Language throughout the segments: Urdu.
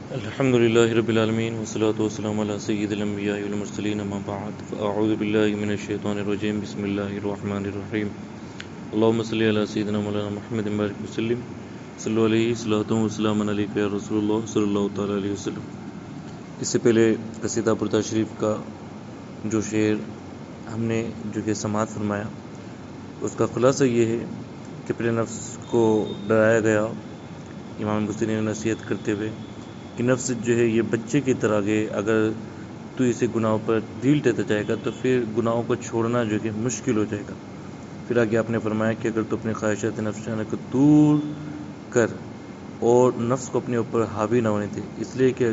الحمد لله رب العالمين والصلاة والسلام على سيد الأنبياء والمرسلين أما بعد فأعوذ بالله من الشيطان الرجيم بسم الله الرحمن الرحيم اللهم صل على سيدنا مولانا محمد بارك وسلم صلو علیہ صلاۃ وسلام علیک یا رسول اللہ صلی اللہ تعالیٰ علیہ وسلم۔ اس سے پہلے قصیدہ بردا شریف کا جو شعر ہم نے جو کہ سماعت فرمایا، اس کا خلاصہ یہ ہے کہ اپنے نفس کو ڈرایا گیا امام بصری نے نصیحت کرتے ہوئے کہ نفس جو ہے یہ بچے کی طرح ہے، اگر تو اسے گناہوں پر ڈھیل دیتا جائے گا تو پھر گناہوں کو چھوڑنا جو کہ مشکل ہو جائے گا۔ پھر آگے آپ نے فرمایا کہ اگر تو اپنے خواہشات نفسانہ کو دور کر اور نفس کو اپنے اوپر حاوی نہ ہونے دے، اس لیے کہ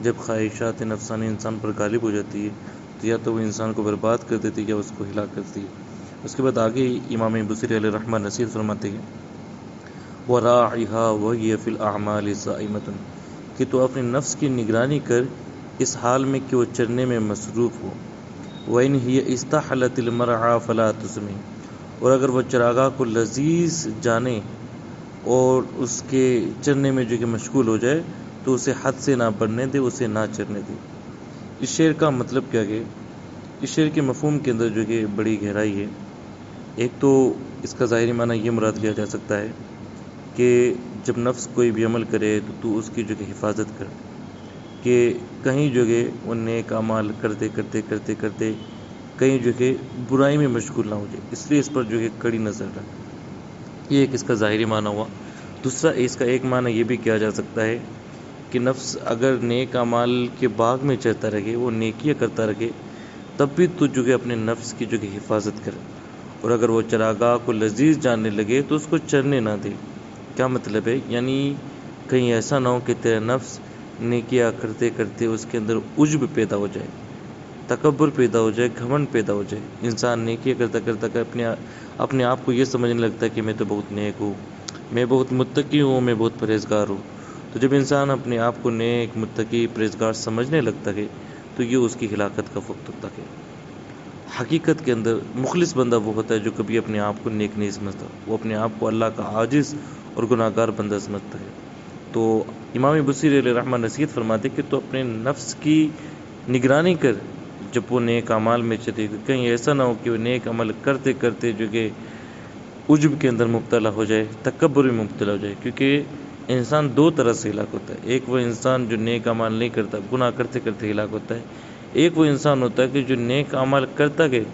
جب خواہشات نفسانی انسان پر غالب ہو جاتی ہے تو یا تو وہ انسان کو برباد کر دیتی ہے یا اس کو ہلاک کرتی ہے۔ اس کے بعد آگے امام بصری علیہ الرحمہ نصیحت فرماتے ہیں وَرَاعِهَا وَهِيَ فِي الْأَعْمَالِ صَائِمَةٌ، کہ تو اپنے نفس کی نگرانی کر اس حال میں کہ وہ چرنے میں مصروف ہو۔ وَإِنْ هِيَ اسْتَحَلَتِ الْمَرْعَى فَلَا تُسْمِعْ، اور اگر وہ چراگاہ کو لذیذ جانے اور اس کے چرنے میں جو کہ مشغول ہو جائے تو اسے حد سے نہ بڑھنے دے، اسے نہ چرنے دے۔ اس شعر کا مطلب کیا ہے؟ اس شعر کے مفہوم کے اندر جو کہ بڑی گہرائی ہے۔ ایک تو اس کا ظاہری معنی یہ مراد لیا جا سکتا ہے کہ جب نفس کوئی بھی عمل کرے تو اس کی جو کہ حفاظت کر، کہ کہیں جو کہ وہ نیک اعمال کرتے کرتے کرتے کرتے کہیں جو کہ برائی میں مشغول نہ ہو جائے، اس لیے اس پر جو کہ کڑی نظر رکھ۔ یہ ایک اس کا ظاہری معنی ہوا۔ دوسرا اس کا ایک معنی یہ بھی کیا جا سکتا ہے کہ نفس اگر نیک اعمال کے باغ میں چڑھتا رہے، وہ نیکیاں کرتا رہے، تب بھی تو جو کہ اپنے نفس کی جو کہ حفاظت کرے، اور اگر وہ چراگاہ کو لذیذ جاننے لگے تو اس کو چرنے نہ دے۔ کیا مطلب ہے؟ یعنی کہیں ایسا نہ ہو کہ تیرا نفس نیکیاں کرتے کرتے اس کے اندر عجب پیدا ہو جائے، تکبر پیدا ہو جائے، گھمنڈ پیدا ہو جائے، انسان نیکیاں کرتا کرتا اپنے آپ کو یہ سمجھنے لگتا ہے کہ میں تو بہت نیک ہوں، میں بہت متقی ہوں، میں بہت پرہیزگار ہوں۔ تو جب انسان اپنے آپ کو نیک، متقی، پرہیزگار سمجھنے لگتا ہے تو یہ اس کی ہلاکت کا وقت ہوتا ہے۔ حقیقت کے اندر مخلص بندہ وہ ہوتا ہے جو کبھی اپنے آپ کو نیک نہیں سمجھتا، وہ اپنے آپ کو اللہ کا عاجز اور گناہگار بندہ سمجھتا ہے۔ تو امام بصری علیہ الرحمہ نصیحت فرماتے کہ تو اپنے نفس کی نگرانی کر جب وہ نیک اعمال میں چلے، کہیں ایسا نہ ہو کہ وہ نیک عمل کرتے کرتے جو کہ عجب کے اندر مبتلا ہو جائے، تکبر میں مبتلا ہو جائے، کیونکہ انسان دو طرح سے ہلاک ہوتا ہے۔ ایک وہ انسان جو نیک اعمال نہیں کرتا، گناہ کرتے کرتے ہلاک ہوتا ہے۔ ایک وہ انسان ہوتا ہے کہ جو نیک اعمال کرتا گئے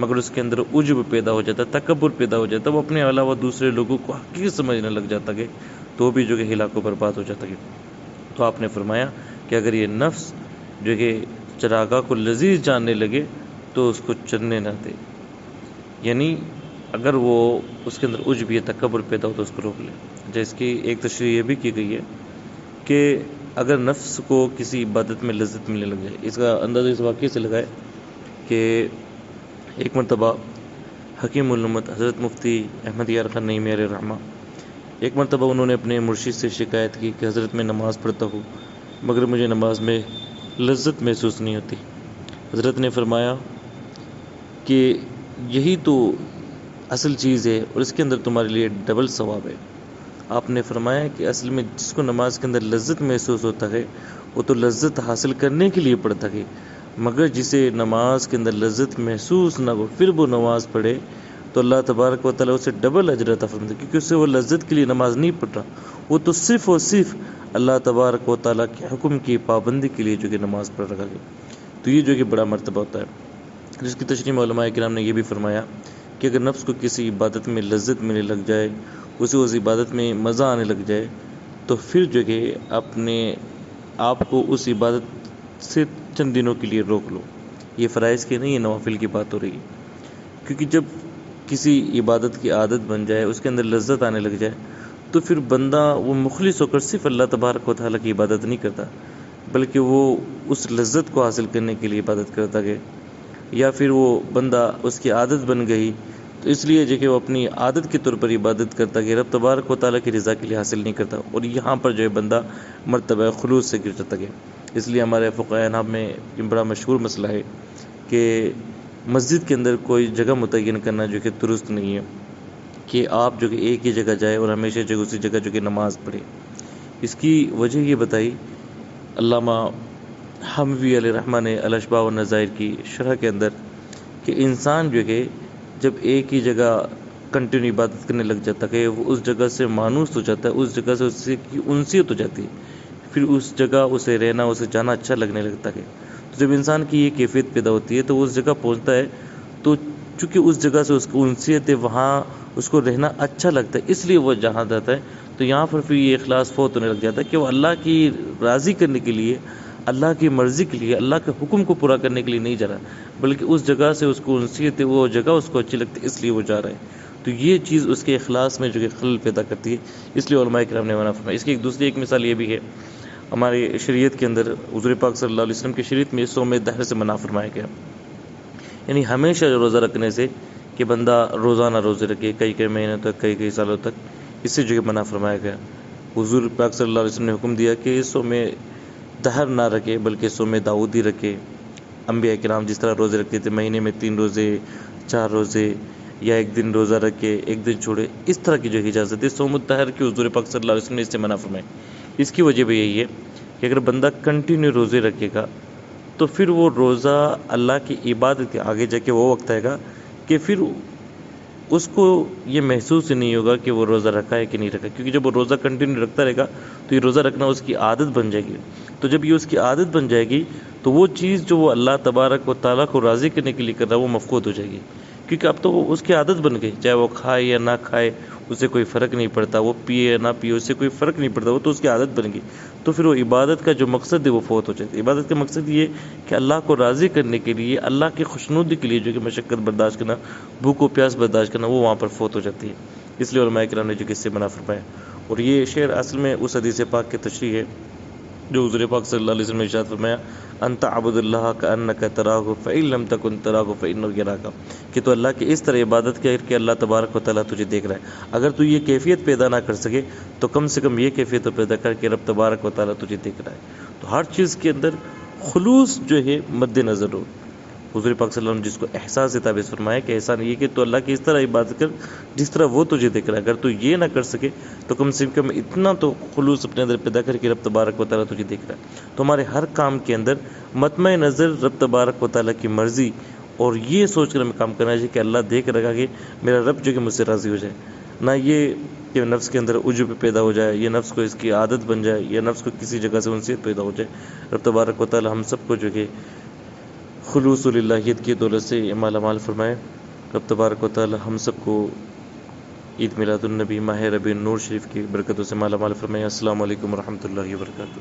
مگر اس کے اندر عجب پیدا ہو جاتا، تکبر پیدا ہو جاتا، وہ اپنے علاوہ دوسرے لوگوں کو حقیر سمجھنے لگ جاتا ہے تو بھی جو کہ ہلاک و برباد ہو جاتا ہے۔ تو آپ نے فرمایا کہ اگر یہ نفس جو کہ چراگاہ کو لذیذ جاننے لگے تو اس کو چرنے نہ دے، یعنی اگر وہ اس کے اندر عجب یا تکبر پیدا ہو تو اس کو روک لے۔ جیسے کہ ایک تشریح یہ بھی کی گئی ہے کہ اگر نفس کو کسی عبادت میں لذت ملنے لگ جائے، اس کا اندازہ اس واقعے سے لگائے کہ ایک مرتبہ حکیم الامت حضرت مفتی احمد یار خان نعیمی علیہ الرحمہ، ایک مرتبہ انہوں نے اپنے مرشد سے شکایت کی کہ حضرت میں نماز پڑھتا ہوں مگر مجھے نماز میں لذت محسوس نہیں ہوتی۔ حضرت نے فرمایا کہ یہی تو اصل چیز ہے اور اس کے اندر تمہارے لیے ڈبل ثواب ہے۔ آپ نے فرمایا کہ اصل میں جس کو نماز کے اندر لذت محسوس ہوتا ہے وہ تو لذت حاصل کرنے کے لیے پڑھتا ہے، مگر جسے نماز کے اندر لذت محسوس نہ ہو پھر وہ نماز پڑھے تو اللہ تبارک و تعالیٰ اسے ڈبل اجر عطا فرماتا ہے، کیونکہ اسے وہ لذت کے لیے نماز نہیں پڑھ رہا، وہ تو صرف اور صرف اللہ تبارک و تعالیٰ کے حکم کی پابندی کے لیے جو کہ نماز پڑھ رہا ہے۔ تو یہ جو کہ بڑا مرتبہ ہوتا ہے، جس کی تشریح علماء کرام نے یہ بھی فرمایا کہ اگر نفس کو کسی عبادت میں لذت ملنے لگ جائے، اسے اس عبادت میں مزہ آنے لگ جائے تو پھر جو کہ اپنے آپ کو اس عبادت سے چند دنوں کے لیے روک لو۔ یہ فرائض کی نہیں، یہ نوافل کی بات ہو رہی ہے، کیونکہ جب کسی عبادت کی عادت بن جائے، اس کے اندر لذت آنے لگ جائے تو پھر بندہ وہ مخلص ہو کر صرف اللہ تبارک و تعالیٰ کی عبادت نہیں کرتا بلکہ وہ اس لذت کو حاصل کرنے کے لیے عبادت کرتا ہے، یا پھر وہ بندہ اس کی عادت بن گئی تو اس لیے جو کہ وہ اپنی عادت کے طور پر عبادت کرتا ہے، رب تبارک و تعالیٰ کی رضا کے لیے حاصل نہیں کرتا، اور یہاں پر جو ہے بندہ مرتبہ خلوص سے گر جاتا ہے۔ اس لیے ہمارے فقہاء عناب میں یہ بڑا مشہور مسئلہ ہے کہ مسجد کے اندر کوئی جگہ متعین کرنا جو کہ درست نہیں ہے، کہ آپ جو کہ ایک ہی جگہ جائے اور ہمیشہ جو اسی جگہ جو کہ نماز پڑھے۔ اس کی وجہ یہ بتائی علامہ حموی علیہ رحمہ نے الاشباح والنظائر کی شرح کے اندر کہ انسان جو ہے جب ایک ہی جگہ کنٹینیو عبادت کرنے لگ جاتا ہے وہ اس جگہ سے مانوس ہو جاتا ہے، اس جگہ سے اس کی انسیت ہو جاتی ہے، پھر اس جگہ اسے رہنا اسے جانا اچھا لگنے لگتا ہے۔ تو جب انسان کی یہ کیفیت پیدا ہوتی ہے تو وہ اس جگہ پہنچتا ہے، تو چونکہ اس جگہ سے اس کو انسیت ہے، وہاں اس کو رہنا اچھا لگتا ہے، اس لیے وہ جہاں جاتا ہے۔ تو یہاں پر پھر یہ اخلاص فوت ہونے لگ جاتا ہے کہ وہ اللہ کی راضی کرنے کے لیے، اللہ کی مرضی کے لیے، اللہ کے حکم کو پورا کرنے کے لیے نہیں جا رہا، بلکہ اس جگہ سے اس کو انسیت ہے، وہ جگہ اس کو اچھی لگتی ہے، اس لیے وہ جا رہا ہے۔ تو یہ چیز اس کے اخلاص میں جو کہ خلل پیدا کرتی ہے، اس لیے علماء کرام نے منع فرمایا۔ اس کی ایک دوسری ایک مثال یہ بھی ہے، ہماری شریعت کے اندر حضور پاک صلی اللہ علیہ وسلم کی شریعت میں صوم دہر سے منع فرمایا گیا، یعنی ہمیشہ روزہ رکھنے سے، کہ بندہ روزانہ روزے رکھے کئی مہینوں تک، کئی سالوں تک، اس سے جو کہ منع فرمایا گیا۔ حضور پاک صلی اللہ علیہ وسلم نے حکم دیا کہ صوم دہر نہ رکھے بلکہ صوم داؤدی رکھے۔ انبیاء کرام جس طرح روزے رکھتے تھے، مہینے میں 3 روزے، 4 روزے، یا ایک دن روزہ رکھے ایک دن چھوڑے، اس طرح کی جو اجازت ہے صوم الدہر کی حضور پاک صلی اللہ علیہ وسلم نے اس سے منع فرمائی۔ اس کی وجہ بھی یہی ہے کہ اگر بندہ کنٹینیو روزے رکھے گا تو پھر وہ روزہ اللہ کی عبادت کے آگے جا کے وہ وقت آئے گا کہ پھر اس کو یہ محسوس ہی نہیں ہوگا کہ وہ روزہ رکھا ہے کہ نہیں رکھا، کیونکہ جب وہ روزہ کنٹینیو رکھتا رہے گا تو یہ روزہ رکھنا اس کی عادت بن جائے گی۔ تو جب یہ اس کی عادت بن جائے گی تو وہ چیز جو وہ اللہ تبارک و تعالیٰ کو راضی کرنے کے لیے کر رہا ہے وہ مفقود ہو جائے گی، کیونکہ اب تو وہ اس کی عادت بن گئی، چاہے وہ کھائے یا نہ کھائے اسے کوئی فرق نہیں پڑتا، وہ پیے یا نہ پیے اس سے کوئی فرق نہیں پڑتا، وہ تو اس کی عادت بن گئی۔ تو پھر وہ عبادت کا جو مقصد ہے وہ فوت ہو جاتی ہے۔ عبادت کا مقصد یہ کہ اللہ کو راضی کرنے کے لیے، اللہ کی خوشنودی کے لیے جو کہ مشقت برداشت کرنا، بھوک و پیاس برداشت کرنا، وہ وہاں پر فوت ہو جاتی ہے۔ اس لیے علماء کرام نے جو کہ اس سے منع فرمایا۔ اور یہ شعر اصل میں اس حدیث پاک کی تشریح ہے جو حضور پاک صلی اللہ علیہ وسلم نے ارشاد فرمایا، انت عبد اللہ کانک تراہ فان لم تکن تراہ فانہ یراک، کہ تو اللہ کی اس طرح عبادت کر کہ اللہ تبارک و تعالیٰ تجھے دیکھ رہا ہے۔ اگر تو یہ کیفیت پیدا نہ کر سکے تو کم سے کم یہ کیفیت تو پیدا کر کہ رب تبارک و تعالیٰ تجھے دیکھ رہا ہے۔ تو ہر چیز کے اندر خلوص جو ہے مد نظر ہو۔ حضور پاک صلی اللہ علیہ وسلم جس کو احساس سے تعبیر فرمایا کہ احسان یہ کہ تو اللہ کی اس طرح عبادت کر جس طرح وہ تجھے دیکھ رہا ہے۔ اگر تو یہ نہ کر سکے تو کم سے کم اتنا تو خلوص اپنے اندر پیدا کر کہ رب تبارک و تعالیٰ تجھے دیکھ رہا ہے۔ تو ہمارے ہر کام کے اندر مطمع نظر رب تبارک و تعالیٰ کی مرضی اور یہ سوچ کر ہمیں کام کرنا چاہیے کہ اللہ دیکھ رکھا کہ میرا رب جو کہ مجھ سے راضی ہو جائے، نہ یہ کہ نفس کے اندر عجب پیدا ہو جائے، یہ نفس کو اس کی عادت بن جائے، یا نفس کو کسی جگہ سے انسیت پیدا ہو جائے۔ رب تبارک و تعالیٰ ہم سب کو جو کہ خلوص للہیت کی دولت سے مالا مال فرمائے۔ رب تبارک و تعالی ہم سب کو عید میلاد النبی ماہ ربیع النور شریف کی برکتوں سے مالا مال فرمائے۔ السلام علیکم ورحمۃ اللہ وبرکاتہ۔